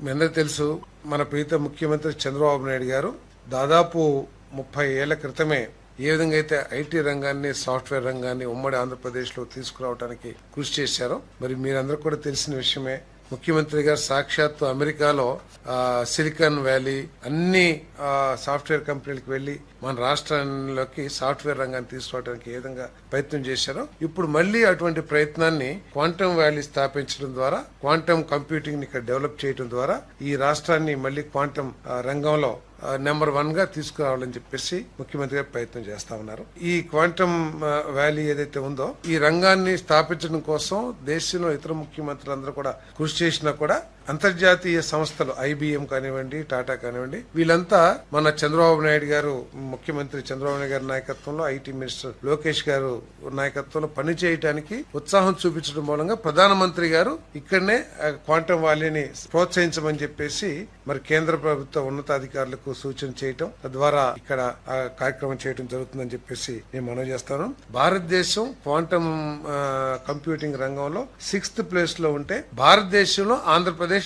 మీ అందరికీ తెలుసు, మన ప్రీత ముఖ్యమంత్రి చంద్రబాబు నాయుడు గారు దాదాపు 30 ఏళ్ల క్రితమే ఏ విధంగా అయితే ఐటీ రంగాన్ని, సాఫ్ట్వేర్ రంగాన్ని ఉమ్మడి ఆంధ్రప్రదేశ్ లో తీసుకురావడానికి కృషి చేశారో, మరి మీరందరూ కూడా తెలిసిన విషయమే. ముఖ్యమంత్రి గారు సాక్షాత్తు అమెరికాలో సిలికాన్ వ్యాలీ అన్ని సాఫ్ట్వేర్ కంపెనీలకు వెళ్లి మన రాష్ట్రంలోకి సాఫ్ట్వేర్ రంగాన్ని తీసుకురావడానికి ఏ విధంగా ప్రయత్నం చేశారో, ఇప్పుడు మళ్లీ అటువంటి ప్రయత్నాన్ని క్వాంటమ్ వ్యాలీ స్థాపించడం ద్వారా, క్వాంటమ్ కంప్యూటింగ్ ని ఇక్కడ డెవలప్ చేయడం ద్వారా ఈ రాష్ట్రాన్ని మళ్లీ క్వాంటమ్ రంగంలో నెంబర్ 1 గా తీసుకురావాలని చెప్పేసి ముఖ్యమంత్రి గారు ప్రయత్నం చేస్తా ఉన్నారు. ఈ క్వాంటమ్ వ్యాలీ ఏదైతే ఉందో ఈ రంగాన్ని స్థాపించడం కోసం దేశంలో ఇతర ముఖ్యమంత్రులందరూ కూడా కృషి చేసినా కూడా అంతర్జాతీయ సంస్థలు IBM కానివ్వండి, టాటా కానివ్వండి, వీళ్ళంతా మన చంద్రబాబు నాయుడు గారు, ముఖ్యమంత్రి చంద్రబాబు నాయుడు గారి నాయకత్వంలో, ఐటీ మినిస్టర్ లోకేష్ గారు నాయకత్వంలో పనిచేయడానికి ఉత్సాహం చూపించడం మూలంగా ప్రధానమంత్రి గారు ఇక్కడనే క్వాంటమ్ వ్యాలీని ప్రోత్సహించమని చెప్పేసి మరి కేంద్ర ప్రభుత్వ ఉన్నతాధికారులకు సూచన చేయటం, తద్వారా ఇక్కడ కార్యక్రమం చేయడం జరుగుతుందని చెప్పేసి నేను మనవి చేస్తాను. భారతదేశం క్వాంటమ్ కంప్యూటింగ్ రంగంలో 6th ప్లేస్ లో ఉంటే భారతదేశంలో ఆంధ్రప్రదేశ్